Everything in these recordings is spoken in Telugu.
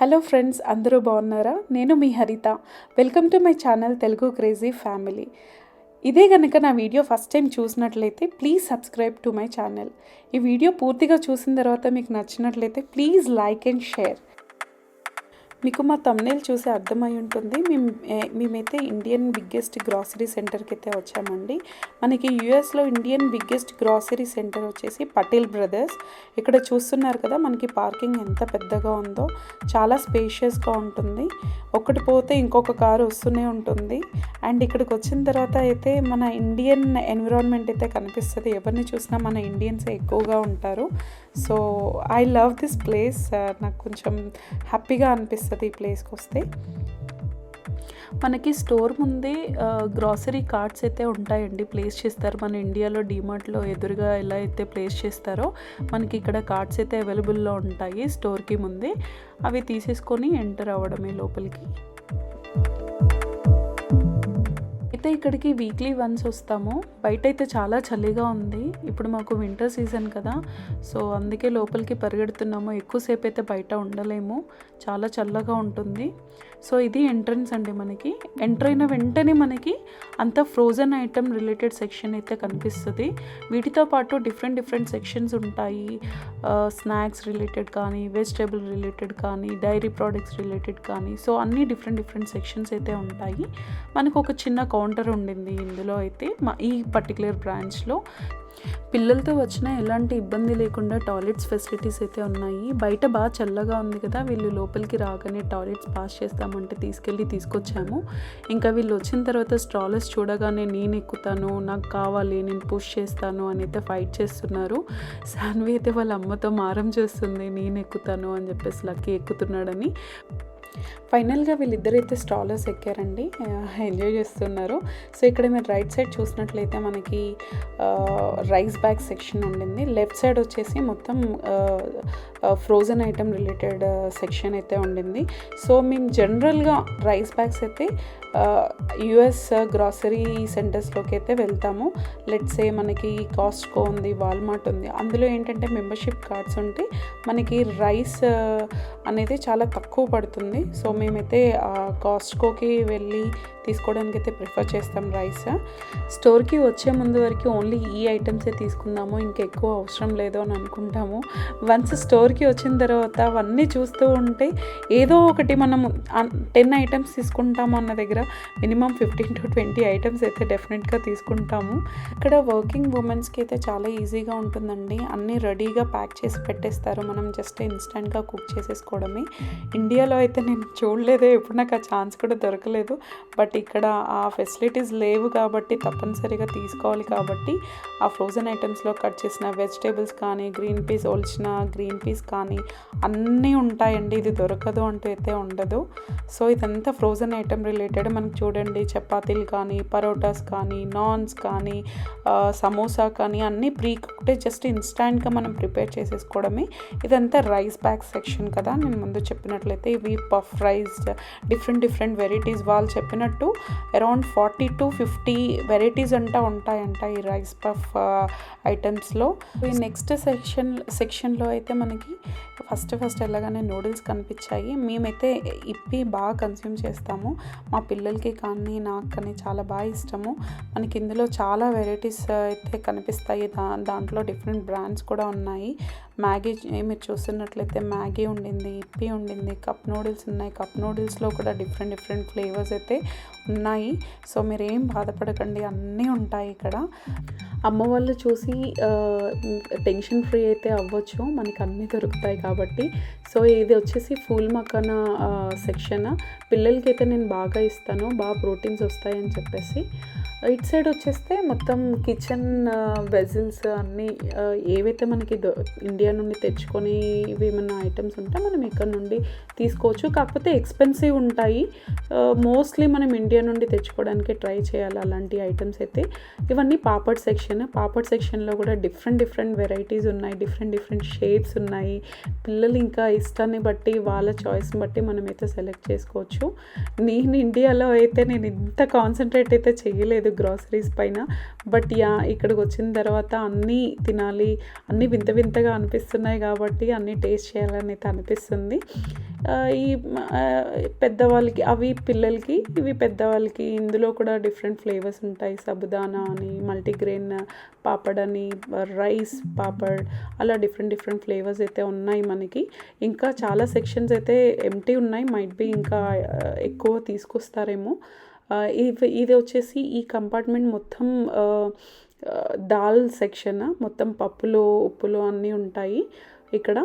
హలో ఫ్రెండ్స్, అందరూ బాగున్నారా? నేను మీ హరిత. Welcome to my channel Telugu crazy family. ఇదే కనుక నా వీడియో ఫస్ట్ టైం చూసినట్లయితే please subscribe to my channel. ఈ వీడియో పూర్తిగా చూసిన తర్వాత మీకు నచ్చినట్లయితే ప్లీజ్ లైక్ అండ్ షేర్. మీకు మా తమ్నేల్ చూసి అర్థమై ఉంటుంది. మేమైతే ఇండియన్ బిగ్గెస్ట్ గ్రాసరీ సెంటర్కి అయితే వచ్చామండి. మనకి యూఎస్లో ఇండియన్ బిగ్గెస్ట్ గ్రాసరీ సెంటర్ వచ్చేసి పటేల్ బ్రదర్స్. ఇక్కడ చూస్తున్నారు కదా, మనకి పార్కింగ్ ఎంత పెద్దగా ఉందో, చాలా స్పేషియస్గా ఉంటుంది. ఒకటి పోతే ఇంకొక కారు వస్తూనే ఉంటుంది. అండ్ ఇక్కడికి వచ్చిన తర్వాత అయితే మన ఇండియన్ ఎన్విరాన్మెంట్ అయితే కనిపిస్తుంది. ఎవరిని చూసినా మన ఇండియన్స్ ఎక్కువగా ఉంటారు. So I love this place. నాకు కొంచెం హ్యాపీగా అనిపిస్తుంది ఈ ప్లేస్కి వస్తే. మనకి స్టోర్ ముందే గ్రాసరీ కార్ట్స్ అయితే ఉంటాయండి, ప్లేస్ చేస్తారు. మన ఇండియాలో డీమార్ట్లో ఎదురుగా ఎలా అయితే ప్లేస్ చేస్తారో మనకి ఇక్కడ కార్ట్స్ అయితే అవైలబుల్లో ఉంటాయి స్టోర్కి ముందే. అవి తీసేసుకొని ఎంటర్ అవ్వడమే లోపలికి. అయితే ఇక్కడికి వీక్లీ వన్స్ వస్తాము. బయట అయితే చాలా చలిగా ఉంది. ఇప్పుడు మాకు వింటర్ సీజన్ కదా, సో అందుకే లోపలికి పరిగెడుతున్నాము. ఎక్కువసేపు అయితే బయట ఉండలేము, చాలా చల్లగా ఉంటుంది. సో ఇది ఎంట్రన్స్ అండి. మనకి ఎంటర్ అయిన వెంటనే మనకి అంత ఫ్రోజన్ ఐటమ్ రిలేటెడ్ సెక్షన్ అయితే కనిపిస్తుంది. వీటితో పాటు డిఫరెంట్ సెక్షన్స్ ఉంటాయి. స్నాక్స్ రిలేటెడ్ కానీ, వెజిటేబుల్ రిలేటెడ్ కానీ, డైరీ ప్రోడక్ట్స్ రిలేటెడ్ కానీ, సో అన్నీ డిఫరెంట్ సెక్షన్స్ అయితే ఉంటాయి. మనకు ఒక చిన్న కౌంటర్ ఉండింది ఇందులో అయితే ఈ పర్టికులర్ బ్రాంచ్లో. పిల్లలతో వచ్చిన ఎలాంటి ఇబ్బంది లేకుండా టాయిలెట్స్ ఫెసిలిటీస్ అయితే ఉన్నాయి. బయట బాగా చల్లగా ఉంది కదా, వీళ్ళు లోపలికి రాగానే టాయిలెట్స్ పాస్ చేస్తామంటే తీసుకొచ్చాము. ఇంకా వీళ్ళు వచ్చిన తర్వాత స్ట్రాలర్స్ చూడగానే నేను ఎక్కుతాను, నాకు కావాలి, నేను పుష్ చేస్తాను అని అయితే ఫైట్ చేస్తున్నారు. శాన్వి అయితే వాళ్ళ అమ్మతో మారం చేస్తుంది, నేను ఎక్కుతాను అని చెప్పేసి లక్కీ ఎక్కుతున్నాడని. ఫైనల్గా వీళ్ళిద్దరైతే స్టాలర్స్ ఎక్కారండి, ఎంజాయ్ చేస్తున్నారు. సో ఇక్కడ మీరు రైట్ సైడ్ చూసినట్లయితే మనకి రైస్ బ్యాగ్ సెక్షన్ ఉండింది. లెఫ్ట్ సైడ్ వచ్చేసి మొత్తం ఫ్రోజన్ ఐటమ్ రిలేటెడ్ సెక్షన్ అయితే ఉండింది. సో మేము జనరల్గా రైస్ బ్యాగ్స్ అయితే యుఎస్ గ్రాసరీ సెంటర్స్లోకి అయితే వెళ్తాము. లెట్స్ సే మనకి కాస్ట్కో ఉంది, వాల్మార్ట్ ఉంది. అందులో ఏంటంటే మెంబర్షిప్ కార్డ్స్ ఉంటే మనకి రైస్ అనేది చాలా తక్కువ పడుతుంది. సో మేమైతే కాస్ట్కోకి వెళ్ళి తీసుకోవడానికి అయితే ప్రిఫర్ చేస్తాం రైస్. స్టోర్కి వచ్చే ముందు వరకు ఓన్లీ ఈ ఐటమ్సే తీసుకుందాము, ఇంకా ఎక్కువ అవసరం లేదు అని అనుకుంటాము. వన్స్ స్టోర్కి వచ్చిన తర్వాత అవన్నీ చూస్తూ ఉంటే ఏదో ఒకటి మనము 10 ఐటమ్స్ తీసుకుంటాము అన్న దగ్గర మినిమం 15 to 20 ఐటమ్స్ అయితే డెఫినెట్గా తీసుకుంటాము. ఇక్కడ వర్కింగ్ ఉమెన్స్కి అయితే చాలా ఈజీగా ఉంటుందండి. అన్నీ రెడీగా ప్యాక్ చేసి పెట్టేస్తారు, మనం జస్ట్ ఇన్స్టెంట్గా కుక్ చేసేసుకోవడమే. ఇండియాలో అయితే నేను చూడలేదు, ఎప్పుడు నాకు ఆ ఛాన్స్ కూడా దొరకలేదు. బట్ ఇక్కడ ఆ ఫెసిలిటీస్ లేవు కాబట్టి తప్పనిసరిగా తీసుకోవాలి. కాబట్టి ఆ ఫ్రోజన్ ఐటమ్స్లో కట్ చేసిన వెజిటేబుల్స్ కానీ, గ్రీన్ పీస్ ఒలిచిన గ్రీన్ పీస్ కానీ అన్నీ ఉంటాయండి. ఇది దొరకదు అంటూ అయితే ఉండదు. సో ఇదంతా ఫ్రోజన్ ఐటమ్ రిలేటెడ్. మనకి చూడండి, చపాతీలు కానీ, పరోటాస్ కానీ, నాన్స్ కానీ, సమోసా కానీ అన్నీ ప్రీ కుక్టే, జస్ట్ ఇన్స్టాంట్గా మనం ప్రిపేర్ చేసేసుకోవడమే. ఇదంతా రైస్ బ్యాగ్ సెక్షన్ కదా, నేను ముందు చెప్పినట్లయితే ఇవి పఫ్ రైస్, డిఫరెంట్ వెరైటీస్. వాళ్ళు చెప్పినట్టు అరౌండ్ 40 to 50 వెరైటీస్ ఉంటాయంట ఈ రైస్ పఫ్ ఐటమ్స్లో. ఈ నెక్స్ట్ సెక్షన్లో అయితే మనకి ఫస్ట్ వెళ్ళగానే నూడిల్స్ కనిపించాయి. మేమైతే ఇప్పి బాగా కన్స్యూమ్ చేస్తాము. మా పిల్లలకి కానీ నాకు కానీ చాలా బాగా ఇష్టము. మనకి ఇందులో చాలా వెరైటీస్ అయితే కనిపిస్తాయి. దాంట్లో డిఫరెంట్ బ్రాండ్స్ కూడా ఉన్నాయి. మ్యాగీ మీరు చూస్తున్నట్లయితే మ్యాగీ ఉండింది, ఇప్పి ఉండింది, కప్ నూడిల్స్ ఉన్నాయి. కప్ నూడిల్స్లో కూడా డిఫరెంట్ ఫ్లేవర్స్ అయితే ఉన్నాయి. సో మీరేం బాధపడకండి, అన్నీ ఉంటాయి ఇక్కడ. అమ్మ వాళ్ళు చూసి టెన్షన్ ఫ్రీ అయితే అవ్వచ్చు, మనకి అన్నీ దొరుకుతాయి కాబట్టి. సో ఇది వచ్చేసి ఫూల్ మకానా సెక్షన్. పిల్లలకి అయితే నేను బాగా ఇస్తాను, బాగా ప్రోటీన్స్ వస్తాయని చెప్పేసి. ఇట్ సైడ్ వచ్చేస్తే మొత్తం కిచెన్ వెజిల్స్ అన్నీ ఏవైతే మనకి ఇండియా నుండి తెచ్చుకొని ఇవి ఏమన్నా ఐటమ్స్ ఉంటే మనం ఇక్కడ నుండి తీసుకోవచ్చు. కాకపోతే ఎక్స్పెన్సివ్ ఉంటాయి. మోస్ట్లీ మనం ఇండియా నుండి తెచ్చుకోవడానికి ట్రై చేయాలి అలాంటి ఐటమ్స్ అయితే. ఇవన్నీ పాపడ్ సెక్షన్లో కూడా డిఫరెంట్ వెరైటీస్ ఉన్నాయి, డిఫరెంట్ షేప్స్ ఉన్నాయి. పిల్లలు ఇంకా ఇష్టాన్ని బట్టి, వాళ్ళ చాయిస్ని బట్టి మనమైతే సెలెక్ట్ చేసుకోవచ్చు. నేను ఇండియాలో అయితే నేను ఇంత కాన్సన్ట్రేట్ అయితే చేయలేదు గ్రాసరీస్ పైన. బట్ ఇక్కడికి వచ్చిన తర్వాత అన్నీ తినాలి, అన్నీ వింత వింతగా అనిపిస్తున్నాయి కాబట్టి అన్నీ టేస్ట్ చేయాలని అయితే అనిపిస్తుంది. ఈ పెద్దవాళ్ళకి అవి పిల్లలకి, ఇవి పెద్దవాళ్ళకి. ఇందులో కూడా డిఫరెంట్ ఫ్లేవర్స్ ఉంటాయి. సబుదానా అని, మల్టీగ్రెయిన్ పాపడ్ అని, రైస్ పాపడ్, అలా డిఫరెంట్ ఫ్లేవర్స్ అయితే ఉన్నాయి మనకి. ఇంకా చాలా సెక్షన్స్ అయితే ఎంటీ ఉన్నాయి. మైట్ బి ఇంకా ఎక్కువ తీసుకొస్తారేమో. ఇది వచ్చేసి ఈ కంపార్ట్మెంట్ మొత్తం దాల్ సెక్షన్. మొత్తం పప్పులు, ఉప్పులు అన్నీ ఉంటాయి ఇక్కడ.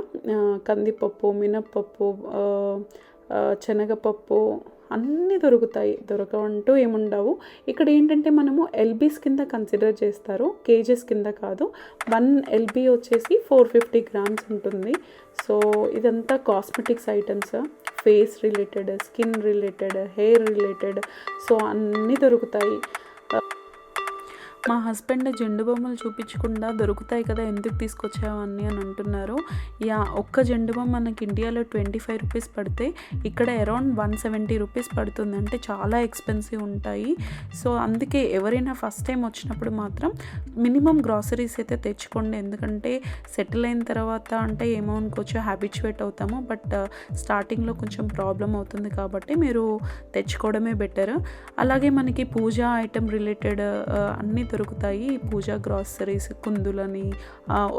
కందిపప్పు, మినప్పప్పు, శనగపప్పు అన్నీ దొరుకుతాయి. దొరకవంటూ ఏముండవు. ఇక్కడ ఏంటంటే మనము ఎల్బీస్ కింద కన్సిడర్ చేస్తారు, కేజెస్ కింద కాదు. 1 LB వచ్చేసి 450 grams ఉంటుంది. సో ఇదంతా cosmetics items, face related, skin related, hair related, so అన్నీ దొరుకుతాయి. మా హస్బెండ్ జెండు బొమ్మలు చూపించకుండా దొరుకుతాయి కదా ఎందుకు తీసుకొచ్చావు అని అంటున్నారు. ఒక్క జెండు బొమ్మ మనకి ఇండియాలో 25 రూపీస్ పడితే ఇక్కడ అరౌండ్ 170 రూపీస్ పడుతుంది. అంటే చాలా ఎక్స్పెన్సివ్ ఉంటాయి. సో అందుకే ఎవరైనా ఫస్ట్ టైం వచ్చినప్పుడు మాత్రం మినిమం గ్రాసరీస్ అయితే తెచ్చుకోండి. ఎందుకంటే సెటిల్ అయిన తర్వాత అంటే ఏమో అనుకోవచ్చు, హ్యాబిచువేట్ అవుతాము. బట్ స్టార్టింగ్లో కొంచెం ప్రాబ్లం అవుతుంది కాబట్టి మీరు తెచ్చుకోవడమే బెటర్. అలాగే మనకి పూజా ఐటమ్ రిలేటెడ్ అన్నీ దొరుకుతాయి. పూజా గ్రాసరీస్, కుందులని,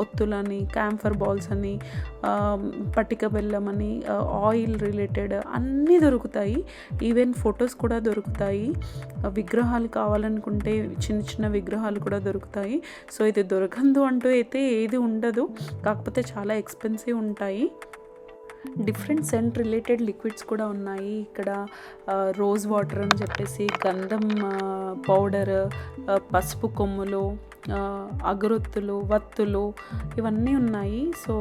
ఒత్తులని, క్యాంఫర్ బాల్స్ అని, పటిక బెల్లం అని, ఆయిల్ రిలేటెడ్ అన్నీ దొరుకుతాయి. ఈవెన్ ఫొటోస్ కూడా దొరుకుతాయి. విగ్రహాలు కావాలనుకుంటే చిన్న చిన్న విగ్రహాలు కూడా దొరుకుతాయి. సో ఇది దొరకందు అంటూ అయితే ఏది ఉండదు, కాకపోతే చాలా ఎక్స్పెన్సివ్ ఉంటాయి. డిఫరెంట్ సెంట్ రిలేటెడ్ లిక్విడ్స్ కూడా ఉన్నాయి ఇక్కడ. రోజ్ వాటర్ అని చెప్పేసి, గంధం పౌడర్, పసుపు కొమ్ములు, అగరొత్తులు, వత్తులు ఇవన్నీ ఉన్నాయి. సో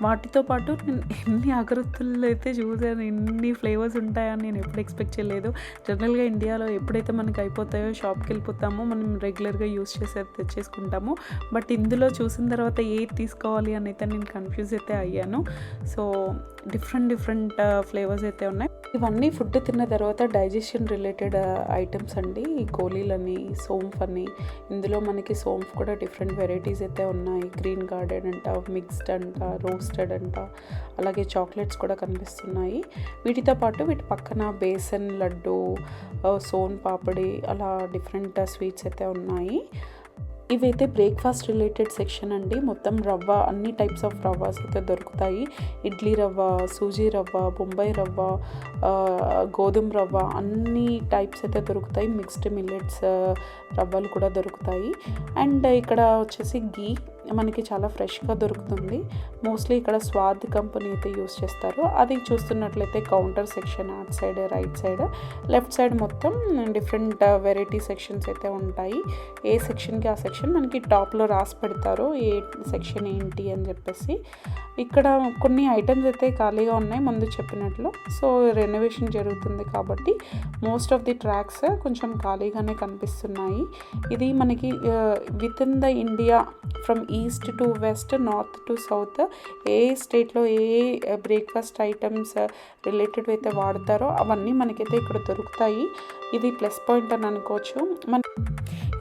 వాటితో పాటు నేను ఎన్ని అగరొత్తులు అయితే చూసాను, ఎన్ని ఫ్లేవర్స్ ఉంటాయని నేను ఎప్పుడు ఎక్స్పెక్ట్ చేయలేదు. జనరల్గా ఇండియాలో ఎప్పుడైతే మనకి అయిపోతాయో షాప్కి వెళ్ళిపోతామో మనం రెగ్యులర్గా యూస్ చేసేది తెచ్చేసుకుంటాము. బట్ ఇందులో చూసిన తర్వాత ఏది తీసుకోవాలి అని అయితే నేను కన్ఫ్యూజ్ అయితే అయ్యాను. సో డిఫరెంట్ ఫ్లేవర్స్ అయితే ఉన్నాయి. ఇవన్నీ ఫుడ్ తిన్న తర్వాత డైజెషన్ రిలేటెడ్ ఐటమ్స్ అండి. ఈ గోళీలని, సోంఫ్ అని. ఇందులో మనకి సోంఫ్ కూడా డిఫరెంట్ వెరైటీస్ అయితే ఉన్నాయి. గ్రీన్ గార్డెన్ అంట, మిక్స్డ్ అంట, రోస్టెడ్ అంట, అలాగే చాక్లెట్స్ కూడా కనిపిస్తున్నాయి. వీటితో పాటు వీటి పక్కన బేసన్ లడ్డు, సోన్ పాపడి, అలా డిఫరెంట్ స్వీట్స్ అయితే ఉన్నాయి. ఇవైతే బ్రేక్ఫాస్ట్ రిలేటెడ్ సెక్షన్ అండి. మొత్తం రవ్వ, అన్ని టైప్స్ ఆఫ్ రవ్వాస్ అయితే దొరుకుతాయి. ఇడ్లీ రవ్వ, సూజీ రవ్వ, బొంబాయి రవ్వ, గోధుమ రవ్వ, అన్ని టైప్స్ అయితే దొరుకుతాయి. మిక్స్డ్ మిల్లెట్స్ రవ్వలు కూడా దొరుకుతాయి. అండ్ ఇక్కడ వచ్చేసి గీ మనకి చాలా ఫ్రెష్గా దొరుకుతుంది. మోస్ట్లీ ఇక్కడ స్వాద్ కంపెనీ అయితే యూస్ చేస్తారు. అది చూస్తున్నట్లయితే కౌంటర్ సెక్షన్, అటు side, right side, left side మొత్తం డిఫరెంట్ వెరైటీ సెక్షన్స్ అయితే ఉంటాయి. ఏ సెక్షన్కి ఆ సెక్షన్ మనకి టాప్లో రాసి పెడతారు, ఏ సెక్షన్ ఏంటి అని చెప్పేసి. ఇక్కడ కొన్ని ఐటమ్స్ అయితే ఖాళీగా ఉన్నాయి ముందు చెప్పినట్లు. సో రెనోవేషన్ జరుగుతుంది కాబట్టి మోస్ట్ ఆఫ్ ది ట్రాక్స్ కొంచెం ఖాళీగానే కనిపిస్తున్నాయి. ఇది మనకి with in the India from east to west, north to south, ఏ స్టేట్లో ఏ బ్రేక్ఫాస్ట్ ఐటమ్స్ రిలేటెడ్ అయితే వాడతారో అవన్నీ మనకైతే ఇక్కడ దొరుకుతాయి. ఇది ప్లస్ పాయింట్ అని అనుకోవచ్చు.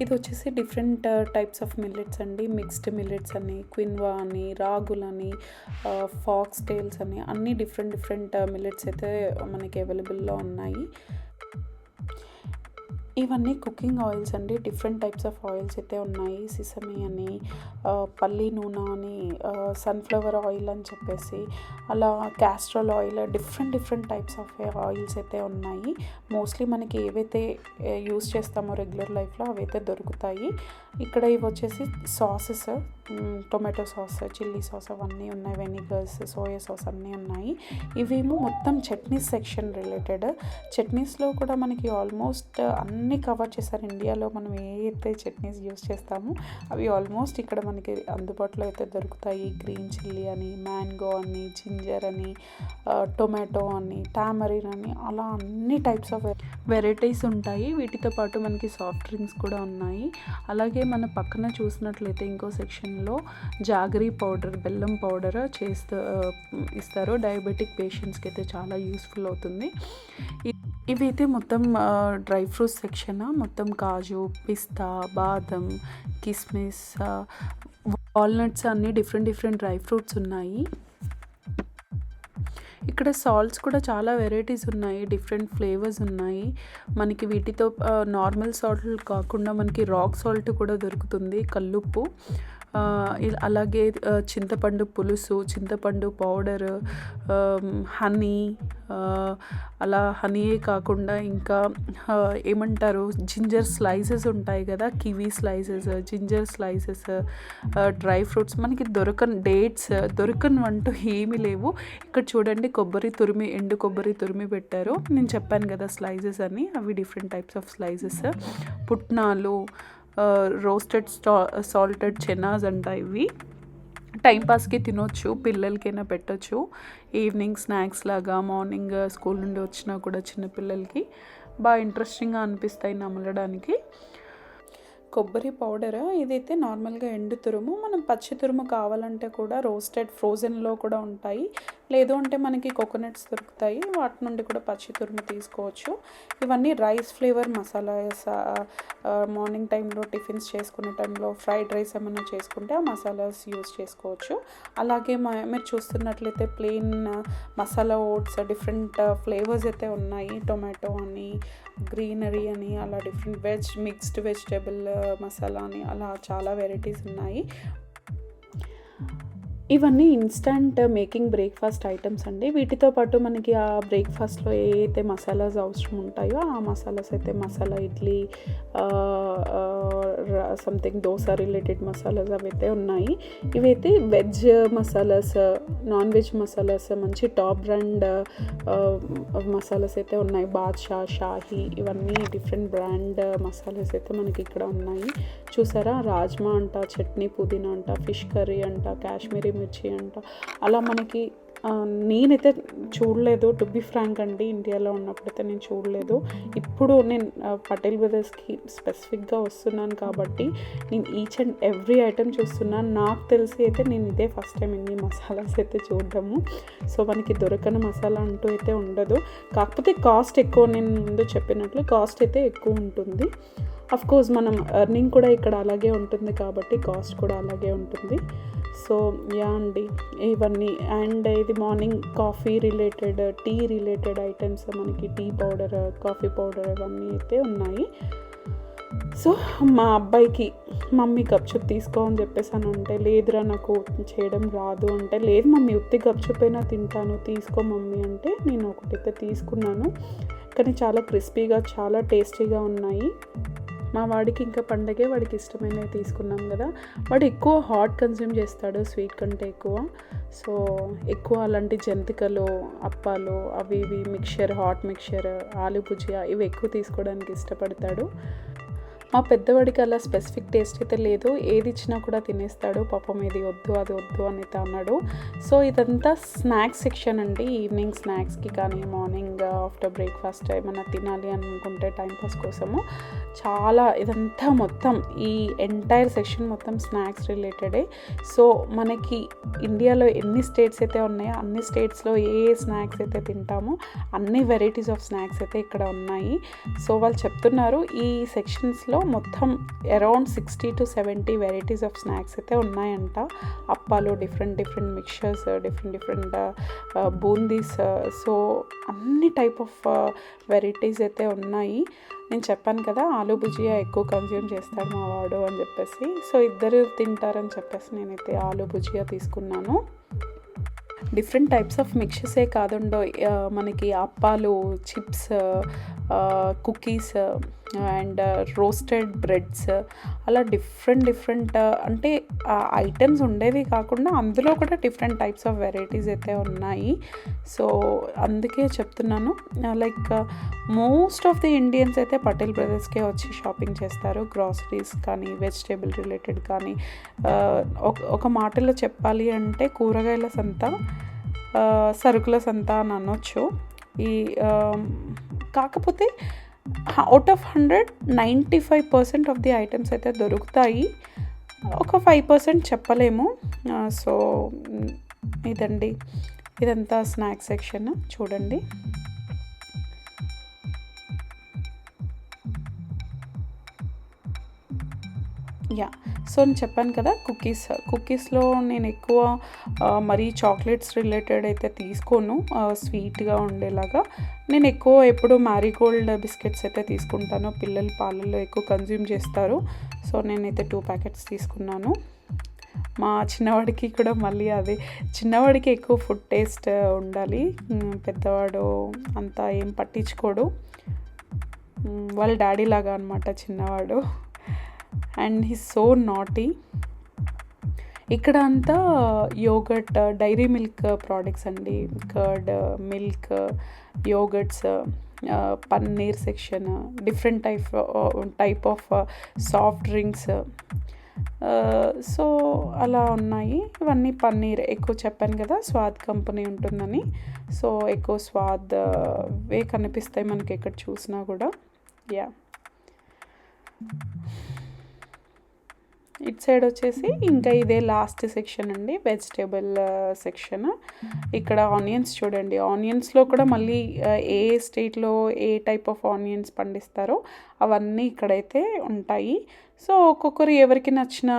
ఇది వచ్చేసి డిఫరెంట్ టైప్స్ ఆఫ్ మిల్లెట్స్ అండి. మిక్స్డ్ మిల్లెట్స్ అని, క్విన్వా అని, రాగులని, ఫాక్స్ టైల్స్ అని, అన్ని డిఫరెంట్ మిల్లెట్స్ అయితే మనకి అవైలబుల్లో ఉన్నాయి. ఇవన్నీ కుకింగ్ ఆయిల్స్ అండి. డిఫరెంట్ టైప్స్ ఆఫ్ ఆయిల్స్ అయితే ఉన్నాయి. సిసమి అని, పల్లి నూనె అని, సన్ఫ్లవర్ ఆయిల్ అని చెప్పేసి, అలా Castrol oil, different types of oils అయితే ఉన్నాయి. మోస్ట్లీ మనకి ఏవైతే యూస్ చేస్తామో రెగ్యులర్ లైఫ్లో అవైతే దొరుకుతాయి. ఇక్కడ ఇవి వచ్చేసి sauces, tomato sauce, chilli sauce అవన్నీ ఉన్నాయి. వెనిగర్స్, సోయా సాస్ అన్నీ ఉన్నాయి. ఇవేమో మొత్తం చట్నీస్ సెక్షన్ రిలేటెడ్. చట్నీస్లో కూడా మనకి ఆల్మోస్ట్ అన్నీ కవర్ చేశారు. ఇండియాలో మనం ఏ అయితే చట్నీస్ యూస్ చేస్తామో అవి ఆల్మోస్ట్ ఇక్కడ మనకి అందుబాటులో అయితే దొరుకుతాయి. గ్రీన్ చిల్లీ అని, మ్యాంగో అని, జింజర్ అని, టొమాటో అని, టామరిన్ అని, అలా అన్ని టైప్స్ ఆఫ్ వెరైటీస్ ఉంటాయి. వీటితో పాటు మనకి సాఫ్ట్ డ్రింక్స్ కూడా ఉన్నాయి. అలాగే మన పక్కన చూసినట్లయితే ఇంకో సెక్షన్లో జాగరీ పౌడర్, బెల్లం పౌడర్ ఇస్తారు. డయాబెటిక్ పేషెంట్స్కి అయితే చాలా యూస్ఫుల్ అవుతుంది. ఇవైతే మొత్తం డ్రై ఫ్రూట్స్ సెక్షన్. మొత్తం కాజు, పిస్తా, బాదం, కిస్మిస్, వాల్నట్స్ అన్నీ డిఫరెంట్ డ్రై ఫ్రూట్స్ ఉన్నాయి. ఇక్కడ సాల్ట్స్ కూడా చాలా వెరైటీస్ ఉన్నాయి, డిఫరెంట్ ఫ్లేవర్స్ ఉన్నాయి. మనకి వీటితో నార్మల్ సాల్ట్ కాకుండా మనకి రాక్ సాల్ట్ కూడా దొరుకుతుంది, కల్లుప్పు. అలాగే చింతపండు పులుసు, చింతపండు పౌడర్, హనీ, అలా హనీయే కాకుండా ఇంకా ఏమంటారు, జింజర్ స్లైసెస్ ఉంటాయి కదా, kiwi slices, ginger slices, dry fruits. మనకి డేట్స్ దొరకనివంటూ ఏమీ లేవు. ఇక్కడ చూడండి, ఎండు కొబ్బరి తురిమి పెట్టారు. నేను చెప్పాను కదా స్లైసెస్ అని, అవి డిఫరెంట్ టైప్స్ ఆఫ్ స్లైసెస్. పుట్నాలు, రోస్టెడ్ సాల్టెడ్ చెనాస్ అంట. ఇవి టైంపాస్కి తినొచ్చు, పిల్లలకైనా పెట్టచ్చు, ఈవినింగ్ స్నాక్స్ లాగా. మార్నింగ్ స్కూల్ నుండి వచ్చినా కూడా చిన్నపిల్లలకి బాగా ఇంట్రెస్టింగ్గా అనిపిస్తాయి నమలడానికి. కొబ్బరి పౌడర్ ఇదైతే నార్మల్గా ఎండు తురుము. మనం పచ్చి తురుము కావాలంటే కూడా రోస్టెడ్ ఫ్రోజన్లో కూడా ఉంటాయి, లేదు అంటే మనకి కోకోనట్స్ దొరుకుతాయి, వాటి నుండి కూడా పచ్చి తురుము తీసుకోవచ్చు. ఇవన్నీ రైస్ ఫ్లేవర్ మసాలాస్. మార్నింగ్ టైంలో టిఫిన్స్ చేసుకునే టైంలో ఫ్రైడ్ రైస్ ఏమైనా చేసుకుంటే ఆ మసాలాస్ యూజ్ చేసుకోవచ్చు. అలాగే మీరు చూస్తున్నట్లయితే plain masala oats, different flavours అయితే ఉన్నాయి. టొమాటో అని, గ్రీనరీ అని, అలా డిఫరెంట్ మిక్స్డ్ వెజిటేబుల్ మసాలా అని, అలా చాలా వెరైటీస్ ఉన్నాయి. ఇవన్నీ ఇన్స్టంట్ మేకింగ్ బ్రేక్ఫాస్ట్ ఐటమ్స్ అండి. వీటితో పాటు మనకి ఆ బ్రేక్ఫాస్ట్లో ఏ అయితే మసాలాస్ అవసరం ఉంటాయో ఆ మసాలాస్ అయితే మసాలా ఇడ్లీ, సంథింగ్ దోశ రిలేటెడ్ మసాలాస్ అవైతే ఉన్నాయి. ఇవైతే veg masalas, non veg masalas, మంచి టాప్ బ్రాండ్ మసాలాస్ అయితే ఉన్నాయి. బాద్షా, షాహీ, ఇవన్నీ డిఫరెంట్ బ్రాండ్ మసాలాస్ అయితే మనకి ఇక్కడ ఉన్నాయి. చూసారా, రాజ్మా అంట, చట్నీ పుదీనా అంట, ఫిష్ కర్రీ అంట, కాశ్మీరీ మిర్చి అంట. అలా మనకి నేనైతే చూడలేదు, టు బి ఫ్రాంక్ అండి. ఇండియాలో ఉన్నప్పుడైతే నేను చూడలేదు. ఇప్పుడు నేను పటేల్ బ్రదర్స్కి స్పెసిఫిక్గా వస్తున్నాను కాబట్టి నేను ఈచ్ అండ్ ఎవ్రీ ఐటెం చూస్తున్నాను. నాకు తెలిసి అయితే నేను ఇదే ఫస్ట్ టైం ఇన్ని మసాలాస్ అయితే చూడడము. సో మనకి దొరకని మసాలా అంటూ అయితే ఉండదు. కాకపోతే కాస్ట్ ఎక్కువ, నేను ముందు చెప్పినట్లు కాస్ట్ అయితే ఎక్కువ ఉంటుంది. అఫ్కోర్స్ మనం ఎర్నింగ్ కూడా ఇక్కడ అలాగే ఉంటుంది కాబట్టి కాస్ట్ కూడా అలాగే ఉంటుంది. సో యా అండి, ఇవన్నీ. అండ్ ఇది morning coffee related, tea related items, మనకి టీ పౌడర్, కాఫీ పౌడర్ ఇవన్నీ అయితే ఉన్నాయి. సో మా అబ్బాయికి మమ్మీ గప్చుప్ తీసుకో అని చెప్పేసాను అంటే, లేదురా నాకు చేయడం రాదు అంటే, లేదు మమ్మీ ఉత్తి గప్చుప్ అయినా తింటాను, తీసుకో మమ్మీ అంటే నేను ఒకటైతే తీసుకున్నాను. కానీ చాలా క్రిస్పీగా, చాలా టేస్టీగా ఉన్నాయి. మా వాడికి ఇంకా పండగే, వాడికి ఇష్టమైనవి తీసుకున్నాం కదా. వాడు ఎక్కువ హాట్ కన్జ్యూమ్ చేస్తాడు, స్వీట్ కంటే ఎక్కువ. సో ఎక్కువ అలాంటి జంతికలు, అప్పాలు, అవి ఇవి మిక్చర్, హాట్ మిక్చర్, ఆలు భుజియా ఇవి ఎక్కువ తీసుకోవడానికి ఇష్టపడతాడు. మా పెద్దవాడికి అలా స్పెసిఫిక్ టేస్ట్ అయితే లేదు, ఏది ఇచ్చినా కూడా తినేస్తాడు. పాపం ఇది వద్దు అది వద్దు అని అయితే అన్నాడు. సో ఇదంతా స్నాక్స్ సెక్షన్ అండి. ఈవినింగ్ స్నాక్స్కి కానీ మార్నింగ్ ఆఫ్టర్ బ్రేక్ఫాస్ట్ ఏమైనా తినాలి అనుకుంటే టైంపాస్ కోసము చాలా ఇదంతా మొత్తం ఈ ఎంటైర్ సెక్షన్ మొత్తం స్నాక్స్ రిలేటెడే. సో మనకి ఇండియాలో ఎన్ని స్టేట్స్ అయితే ఉన్నాయో అన్ని స్టేట్స్లో ఏ స్నాక్స్ అయితే తింటామో అన్ని వెరైటీస్ ఆఫ్ స్నాక్స్ అయితే ఇక్కడ ఉన్నాయి. సో వాళ్ళు చెప్తున్నారు ఈ సెక్షన్స్లో మొత్తం around 60 to 70 varieties of snacks అయితే ఉన్నాయంట. అప్పాలు, డిఫరెంట్ మిక్చర్స్, డిఫరెంట్ బూందీస్, సో అన్ని టైప్ ఆఫ్ వెరైటీస్ అయితే ఉన్నాయి. నేను చెప్పాను కదా ఆలు భుజియా ఎక్కువ కన్జ్యూమ్ చేస్తాడు మా వాడు అని చెప్పేసి. సో ఇద్దరు తింటారని చెప్పేసి నేనైతే ఆలు భుజియా తీసుకున్నాను. డిఫరెంట్ టైప్స్ ఆఫ్ మిక్చర్సే కాదుండో, మనకి అప్పాలు, chips, cookies and roasted breads, అలా డిఫరెంట్ అంటే ఐటమ్స్ ఉండేవి కాకుండా అందులో కూడా డిఫరెంట్ టైప్స్ ఆఫ్ వెరైటీస్ అయితే ఉన్నాయి. సో అందుకే చెప్తున్నాను, like most of the Indians అయితే పటేల్ బ్రదర్స్కే వచ్చి షాపింగ్ చేస్తారు. గ్రాసరీస్ కానీ, వెజిటేబుల్ రిలేటెడ్ కానీ. ఒక మాటలో చెప్పాలి అంటే కూరగాయల సంత, సరుకుల సంత అని అనొచ్చు. కాకపోతే out of 100 95% of the items అయితే దొరుకుతాయి, ఒక 5% చెప్పలేము. సో ఇదండి, ఇదంతా స్నాక్స్ సెక్షన్ చూడండి. యా. సో నేను చెప్పాను కదా కుకీస్లో నేను ఎక్కువ మరీ చాక్లెట్స్ రిలేటెడ్ అయితే తీసుకోను, స్వీట్గా ఉండేలాగా. నేను ఎక్కువ ఎప్పుడు మ్యారీగోల్డ్ బిస్కెట్స్ అయితే తీసుకుంటాను, పిల్లలు పాలల్లో ఎక్కువ కన్జ్యూమ్ చేస్తారు. సో నేనైతే 2 ప్యాకెట్స్ తీసుకున్నాను. మా చిన్నవాడికి కూడా మళ్ళీ అదే, చిన్నవాడికి ఎక్కువ ఫుడ్ టేస్ట్ ఉండాలి, పెద్దవాడు అంతా ఏం పట్టించుకోడు. వాళ్ళ డాడీ లాగా అనమాట చిన్నవాడు. And he so naughty. ఇక్కడ అంతా యోగర్ట్, డైరీ మిల్క్ ప్రోడక్ట్స్ అండి, curd, milk, yoghurts, paneer section, different type of soft drinks. So అలా ఉన్నాయి. ఇవన్నీ పన్నీర్ ఎక్కువ, చెప్పాను కదా స్వాద్ కంపెనీ ఉంటుందని. సో ఎక్కువ స్వాద్ వే కనిపిస్తాయి మనకి ఎక్కడ చూసినా కూడా. యా. ఇటు సైడ్ వచ్చేసి ఇంకా ఇదే లాస్ట్ సెక్షన్ అండి, వెజిటేబుల్ సెక్షన్. ఇక్కడ ఆనియన్స్ చూడండి, ఆనియన్స్లో కూడా మళ్ళీ ఏ స్టేట్లో ఏ టైప్ ఆఫ్ ఆనియన్స్ పండిస్తారో అవన్నీ ఇక్కడైతే ఉంటాయి. సో ఒక్కొక్కరు ఎవరికి నచ్చిన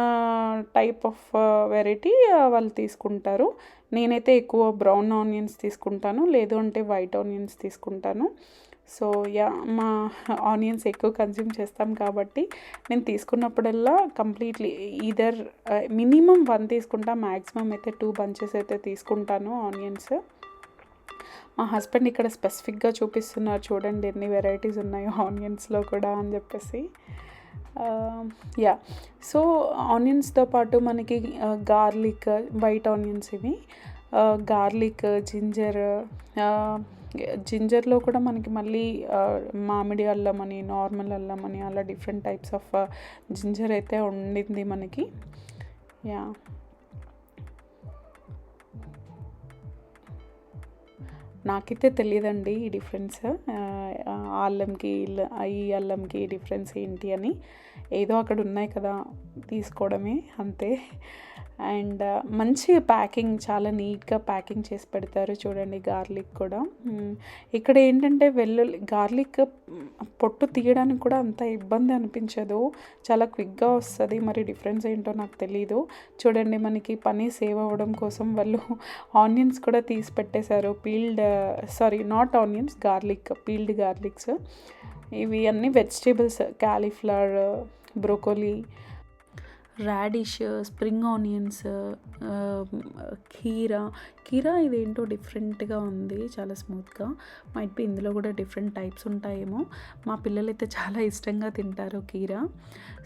టైప్ ఆఫ్ వెరైటీ వాళ్ళు తీసుకుంటారు. నేనైతే ఎక్కువ బ్రౌన్ ఆనియన్స్ తీసుకుంటాను, లేదు అంటే వైట్ ఆనియన్స్ తీసుకుంటాను. సో యా, మా ఆనియన్స్ ఎక్కువ కన్జ్యూమ్ చేస్తాం కాబట్టి నేను తీసుకున్నప్పుడల్లా కంప్లీట్లీ ఈదర్ మినిమం 1 తీసుకుంటా, మ్యాక్సిమం అయితే 2 బంచెస్ అయితే తీసుకుంటాను ఆనియన్స్. మా హస్బెండ్ ఇక్కడ స్పెసిఫిక్గా చూపిస్తున్నారు, చూడండి ఎన్ని వెరైటీస్ ఉన్నాయో ఆనియన్స్లో కూడా అని చెప్పేసి. యా. సో ఆనియన్స్తో పాటు మనకి గార్లిక్, వైట్ ఆనియన్స్ ఇవి, గార్లిక్, జింజర్లో కూడా మనకి మళ్ళీ మామిడి అల్లం అని, నార్మల్ అల్లం అని, అలా డిఫరెంట్ టైప్స్ ఆఫ్ జింజర్ అయితే ఉండింది మనకి. యా. నాకైతే తెలియదండి ఈ డిఫరెన్స్, అల్లంకి ఈ అల్లంకి డిఫరెన్స్ ఏంటి అని. ఏదో అక్కడ ఉన్నాయి కదా, తీసుకోవడమే అంతే. అండ్ మంచి ప్యాకింగ్, చాలా నీట్గా ప్యాకింగ్ చేసి పెడతారు చూడండి. గార్లిక్ కూడా ఇక్కడ ఏంటంటే గార్లిక్ పొట్టు తీయడానికి కూడా అంత ఇబ్బంది అనిపించదు, చాలా క్విక్గా వస్తుంది. మరి డిఫరెన్స్ ఏంటో నాకు తెలీదు. చూడండి మనకి పని సేవ్ అవ్వడం కోసం వాళ్ళు ఆనియన్స్ కూడా తీసి పెట్టేశారు, నాట్ ఆనియన్స్, పీల్డ్ గార్లిక్స్. ఇవి అన్నీ vegetables, cauliflower, broccoli, radish, spring onions, కీరా ఇదేంటో డిఫరెంట్గా ఉంది, చాలా స్మూత్గా. మైట్ బి ఇందులో కూడా డిఫరెంట్ టైప్స్ ఉంటాయేమో. మా పిల్లలైతే చాలా ఇష్టంగా తింటారు కీరా.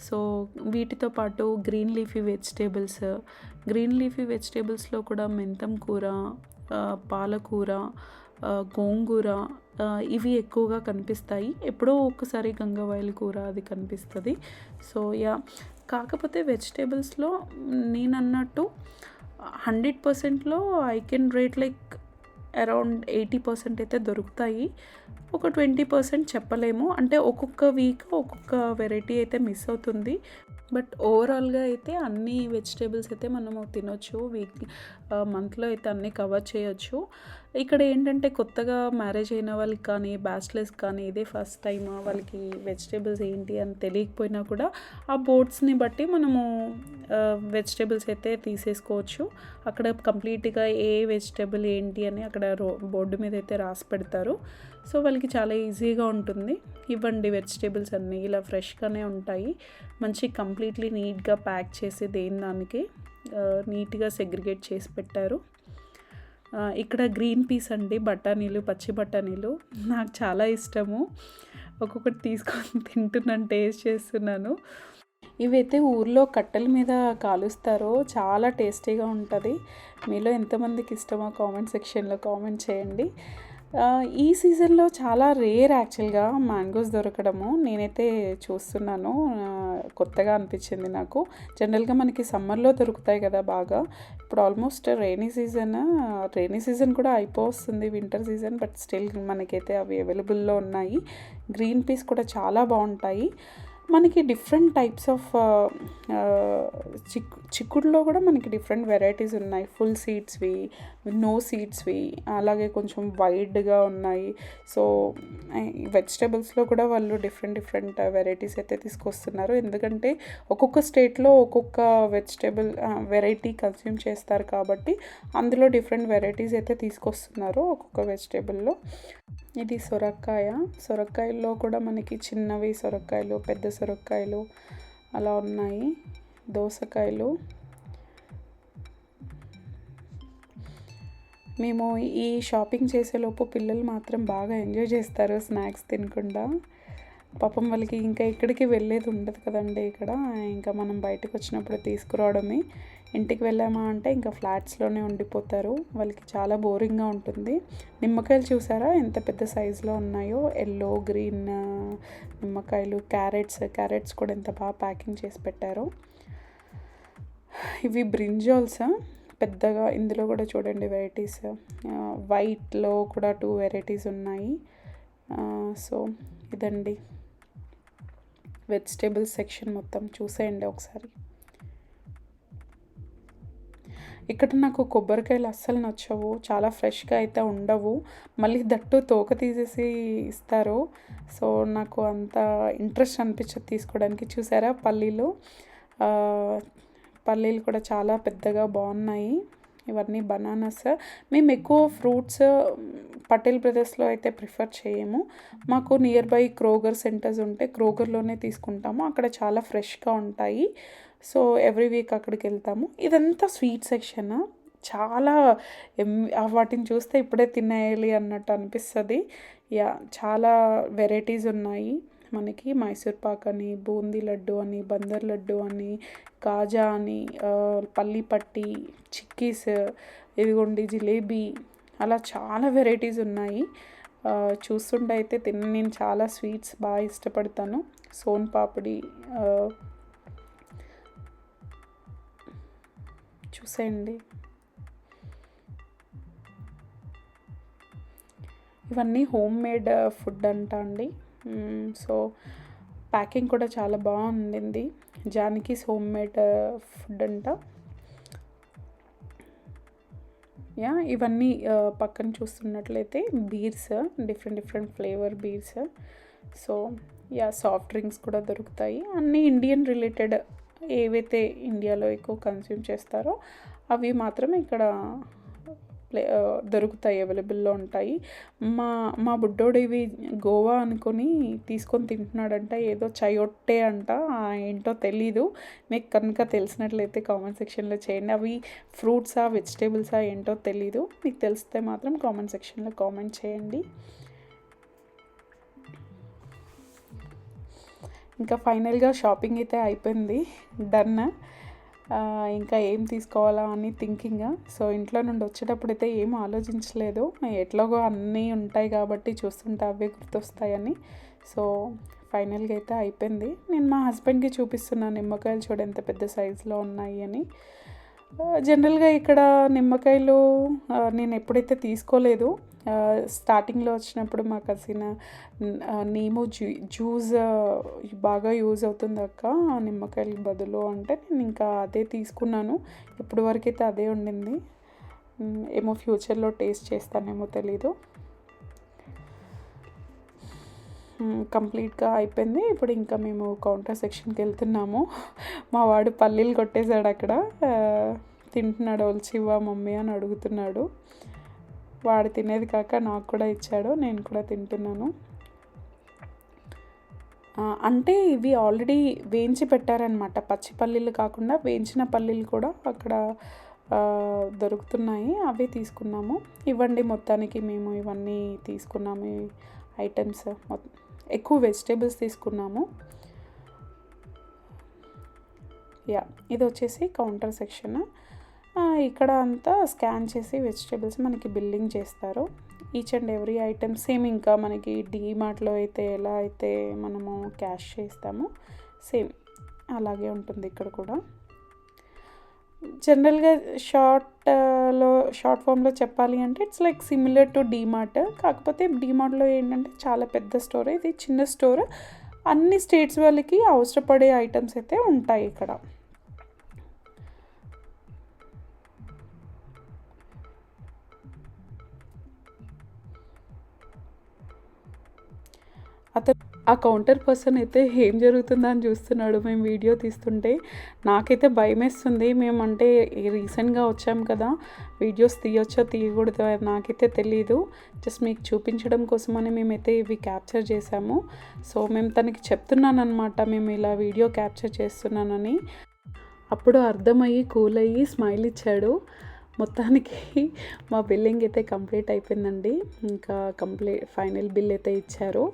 సో వీటితో పాటు గ్రీన్ లీఫీ వెజిటేబుల్స్లో కూడా మెంతం కూర, పాలకూర, గోంగూర, ఇవి ఎక్కువగా కనిపిస్తాయి. ఎప్పుడో ఒక్కసారి గంగవాయిల కూర అది కనిపిస్తుంది. సో యా, కాకపోతే వెజిటేబుల్స్లో నేను అన్నట్టు 100%లో I can rate like around 80% అయితే దొరుకుతాయి. ఒక 20% చెప్పలేము, అంటే ఒక్కొక్క వీక్ ఒక్కొక్క వెరైటీ అయితే మిస్ అవుతుంది. బట్ ఓవరాల్గా అయితే అన్ని వెజిటేబుల్స్ అయితే మనము తినొచ్చు, మంత్లో అయితే అన్నీ కవర్ చేయొచ్చు. ఇక్కడ ఏంటంటే కొత్తగా మ్యారేజ్ అయిన వాళ్ళకి కానీ, బ్యాచిలర్స్ కానీ, ఇదే ఫస్ట్ టైం వాళ్ళకి వెజిటేబుల్స్ ఏంటి అని తెలియకపోయినా కూడా ఆ బోర్డ్స్ని బట్టి మనము వెజిటేబుల్స్ అయితే తీసేసుకోవచ్చు. అక్కడ కంప్లీట్గా ఏ వెజిటేబుల్ ఏంటి అని అక్కడ బోర్డు మీద అయితే రాసి పెడతారు. సో వాళ్ళకి చాలా ఈజీగా ఉంటుంది. ఇవ్వండి వెజిటేబుల్స్ అన్నీ ఇలా ఫ్రెష్గానే ఉంటాయి, మంచి కంప్లీట్లీ నీట్గా ప్యాక్ చేసి దానికి నీట్గా సెగ్రిగేట్ చేసి పెట్టారు. ఇక్కడ గ్రీన్ పీస్ అండి, బఠానీలు, పచ్చి బఠానీలు నాకు చాలా ఇష్టము. ఒక్కొక్కటి తీసుకొని తింటున్నాను, టేస్ట్ చేస్తున్నాను. ఇవైతే ఊర్లో కట్టెల మీద కాలుస్తారో, చాలా టేస్టీగా ఉంటుంది. మీలో ఎంతమందికి ఇష్టమో కామెంట్ సెక్షన్లో కామెంట్ చేయండి. ఈ సీజన్లో చాలా రేర్ యాక్చువల్గా మ్యాంగోస్ దొరకడము. నేనైతే చూస్తున్నాను, కొత్తగా అనిపించింది నాకు. జనరల్గా మనకి సమ్మర్లో దొరుకుతాయి కదా బాగా. ఇప్పుడు ఆల్మోస్ట్ రైనీ సీజన్ కూడా అయిపోతుంది, వింటర్ సీజన్. బట్ స్టిల్ మనకైతే అవి అవైలబుల్లో ఉన్నాయి. గ్రీన్ పీస్ కూడా చాలా బాగుంటాయి. మనకి డిఫరెంట్ టైప్స్ ఆఫ్ చిక్కుడులో కూడా మనకి డిఫరెంట్ వెరైటీస్ ఉన్నాయి. ఫుల్ సీడ్స్వి, నో సీడ్స్వి, అలాగే కొంచెం వైడ్గా ఉన్నాయి. సో వెజిటేబుల్స్లో కూడా వాళ్ళు డిఫరెంట్ వెరైటీస్ అయితే తీసుకొస్తున్నారు. ఎందుకంటే ఒక్కొక్క స్టేట్లో ఒక్కొక్క వెజిటేబుల్ వెరైటీ కన్స్యూమ్ చేస్తారు కాబట్టి అందులో డిఫరెంట్ వెరైటీస్ అయితే తీసుకొస్తున్నారు ఒక్కొక్క వెజిటేబుల్లో. ఇది సొరకాయల్లో కూడా మనకి చిన్నవి సొరకాయలు, పెద్ద సొరకాయలు అలా ఉన్నాయి. దోసకాయలు. మేము ఈ షాపింగ్ చేసేలోపు పిల్లలు మాత్రం బాగా ఎంజాయ్ చేస్తారు స్నాక్స్ తినకుండా. పాపం వాళ్ళకి ఇంకా ఎక్కడికి వెళ్ళేది ఉండదు కదండి ఇక్కడ. ఇంకా మనం బయటకు వచ్చినప్పుడు తీసుకురావడమే. ఇంటికి వెళ్ళామా అంటే ఇంకా ఫ్లాట్స్లోనే ఉండిపోతారు. వాళ్ళకి చాలా బోరింగ్గా ఉంటుంది. నిమ్మకాయలు చూసారా ఎంత పెద్ద సైజులో ఉన్నాయో, ఎల్లో గ్రీన్ నిమ్మకాయలు. క్యారెట్స్ కూడా ఎంత బాగా ప్యాకింగ్ చేసి పెట్టారో. ఇవి బ్రింజాల్స్ పెద్దగా. ఇందులో కూడా చూడండి వెరైటీస్. వైట్లో కూడా 2 వెరైటీస్ ఉన్నాయి. సో ఇదండి వెజిటేబుల్స్ సెక్షన్ మొత్తం చూసేయండి ఒకసారి. ఇక్కడ నాకు కొబ్బరికాయలు అస్సలు నచ్చవు, చాలా ఫ్రెష్గా అయితే ఉండవు. మళ్ళీ దట్టు తోక తీసేసి ఇస్తారు. సో నాకు అంత ఇంట్రెస్ట్ అనిపించదు తీసుకోవడానికి. చూసారా పల్లీలు కూడా చాలా పెద్దగా బాగున్నాయి. ఇవన్నీ బనానాస్. మేము ఎక్కువ ఫ్రూట్స్ పటేల్ బ్రదర్స్లో అయితే ప్రిఫర్ చేయము. మాకు నియర్ బై క్రోగర్ సెంటర్స్ ఉంటే క్రోగర్లోనే తీసుకుంటాము. అక్కడ చాలా ఫ్రెష్గా ఉంటాయి. సో ఎవ్రీ వీక్ అక్కడికి వెళ్తాము. ఇదంతా స్వీట్ సెక్షన్. చాలా వాటిని చూస్తే ఇప్పుడే తినేయాలి అన్నట్టు అనిపిస్తుంది. చాలా వెరైటీస్ ఉన్నాయి మనకి. మైసూర్ పాక్ అని, బూందీ లడ్డు అని, బందర్ లడ్డు అని, కాజా అని, పల్లి పట్టి, చిక్కీస్, ఇదిగోండి జిలేబీ, అలా చాలా వెరైటీస్ ఉన్నాయి. చూస్తుంటే అయితే నేను చాలా స్వీట్స్ బాగా ఇష్టపడతాను. సోన్ పాపిడి చూసేయండి. ఇవన్నీ హోమ్ మేడ్ ఫుడ్ అంట అండి. సో ప్యాకింగ్ కూడా చాలా బాగుంది. జానకీస్ హోమ్ మేడ్ ఫుడ్ అంట. ఇవన్నీ పక్కన చూస్తున్నట్లయితే bears, different flavour bears. So soft drinks కూడా దొరుకుతాయి. అన్నీ ఇండియన్ రిలేటెడ్, ఏవైతే ఇండియాలో ఎక్కువ కన్స్యూమ్ చేస్తారో అవి మాత్రమే ఇక్కడ దొరుకుతాయి, అవైలబుల్లో ఉంటాయి. మా బుడ్డోడు ఇవి గోవా అనుకొని తీసుకొని తింటున్నాడంట. ఏదో చయోట్టే అంట, ఏంటో తెలీదు. మీకు కనుక తెలిసినట్లయితే కామెంట్ సెక్షన్లో చేయండి. అవి ఫ్రూట్సా వెజిటేబుల్సా ఏంటో తెలీదు. మీకు తెలిస్తే మాత్రం కామెంట్ సెక్షన్లో కామెంట్ చేయండి. ఇంకా ఫైనల్గా షాపింగ్ అయితే అయిపోయింది, డన్. ఇంకా ఏం తీసుకోవాలా అని థింకింగ్. సో ఇంట్లో నుండి వచ్చేటప్పుడు అయితే ఏం ఆలోచించలేదు. ఎట్లాగో అన్నీ ఉంటాయి కాబట్టి చూస్తుంటే అవే గుర్తొస్తాయని. సో ఫైనల్గా అయితే అయిపోయింది. నేను మా హస్బెండ్కి చూపిస్తున్నాను నిమ్మకాయలు చూడ ఎంత పెద్ద సైజులో ఉన్నాయి అని. జనరల్గా ఇక్కడ నిమ్మకాయలు నేను ఎప్పుడైతే తీసుకోలేదు. స్టార్టింగ్లో వచ్చినప్పుడు మా కజిన్ నీము జ్యూస్ బాగా యూజ్ అవుతుంది అక్క నిమ్మకాయల బదులు అంటే నేను ఇంకా అదే తీసుకున్నాను. ఇప్పుడు వరకైతే అదే ఉండింది. ఏమో ఫ్యూచర్లో టేస్ట్ చేస్తానేమో తెలీదు. కంప్లీట్గా అయిపోయింది. ఇప్పుడు ఇంకా మేము కౌంటర్ సెక్షన్కి వెళ్తున్నాము. మా వాడు పల్లీలు కొట్టేశాడు అక్కడ, తింటున్నాడు. ఒలిచివ్వా మమ్మీ అని అడుగుతున్నాడు. వాడు తినేది కాక నాకు కూడా ఇచ్చాడు, నేను కూడా తింటున్నాను. అంటే ఇవి ఆల్రెడీ వేయించి పెట్టారనమాట. పచ్చి పల్లీలు కాకుండా వేయించిన పల్లీలు కూడా అక్కడ దొరుకుతున్నాయి, అవే తీసుకున్నాము. ఇవ్వండి మొత్తానికి మేము ఇవన్నీ తీసుకున్నాము. ఈ ఐటమ్స్ ఎక్కువ వెజిటేబుల్స్ తీసుకున్నాము. ఇది వచ్చేసి కౌంటర్ సెక్షన్. ఇక్కడ అంతా స్కాన్ చేసి వెజిటేబుల్స్ మనకి బిల్లింగ్ చేస్తారు. Each and every item same. ఇంకా మనకి డీమార్ట్లో అయితే ఎలా అయితే మనము క్యాష్ చేస్తామో సేమ్ అలాగే ఉంటుంది ఇక్కడ కూడా. జనరల్గా షార్ట్ ఫామ్లో చెప్పాలి అంటే it's like similar to DMart. కాకపోతే డీమార్ట్లో ఏంటంటే చాలా పెద్ద స్టోర్, ఇది చిన్న స్టోర్. అన్ని స్టేట్స్ వాళ్ళకి అవసరపడే ఐటమ్స్ అయితే ఉంటాయి ఇక్కడ. అతను ఆ కౌంటర్ పర్సన్ అయితే ఏం జరుగుతుందా అని చూస్తున్నాడు మేము వీడియో తీస్తుంటే. నాకైతే భయమేస్తుంది. మేమంటే రీసెంట్గా వచ్చాం కదా, వీడియోస్ తీయొచ్చో తీయకూడదో నాకైతే తెలీదు. జస్ట్ మీకు చూపించడం కోసమని మేమైతే ఇవి క్యాప్చర్ చేసాము. సో మేము తనకి చెప్తున్నానమాట, మేము ఇలా వీడియో క్యాప్చర్ చేస్తున్నానని. అప్పుడు అర్థమయ్యి కూల్ అయ్యి స్మైల్ ఇచ్చాడు. మొత్తానికి మా బిల్లింగ్ అయితే కంప్లీట్ అయిపోయిందండి. ఇంకా ఫైనల్ బిల్ అయితే ఇచ్చారు.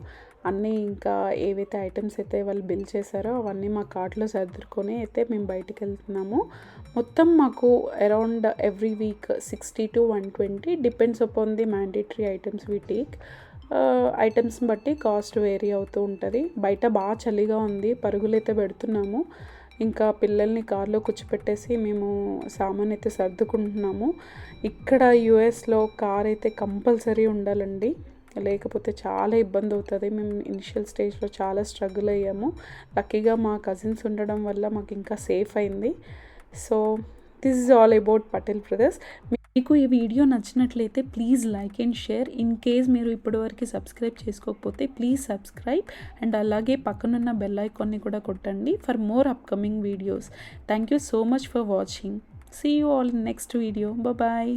అన్నీ ఇంకా ఏవైతే ఐటమ్స్ అయితే వాళ్ళు బిల్ చేశారో అవన్నీ మా కార్ట్లో సర్దుకొని అయితే మేము బయటికి వెళ్తున్నాము. మొత్తం మాకు around every week 60 to 120 depends upon the mandatory items we take. ఐటమ్స్ని బట్టి కాస్ట్ వేరీ అవుతూ ఉంటుంది. బయట బాగా చలిగా ఉంది, పరుగులైతే పెడుతున్నాము. ఇంకా పిల్లల్ని కార్లో కూర్చోపెట్టేసి మేము సామాన్ అయితే సర్దుకుంటున్నాము. ఇక్కడ యూఎస్లో కార్ అయితే కంపల్సరీ ఉండాలండి, లేకపోతే చాలా ఇబ్బంది అవుతుంది. మేము ఇనిషియల్ స్టేజ్లో చాలా స్ట్రగుల్ అయ్యాము. లక్కీగా మా కజిన్స్ ఉండడం వల్ల మాకు ఇంకా సేఫ్ అయింది. So this is all about Patel brothers. మీకు ఈ వీడియో నచ్చినట్లయితే please like and share. In case మీరు ఇప్పటివరకు సబ్స్క్రైబ్ చేసుకోకపోతే ప్లీజ్ సబ్స్క్రైబ్ అండ్ అలాగే పక్కనున్న బెల్ ఐకాన్ని కూడా కొట్టండి for more upcoming videos. Thank you so much for watching. See you all in next video. Bye.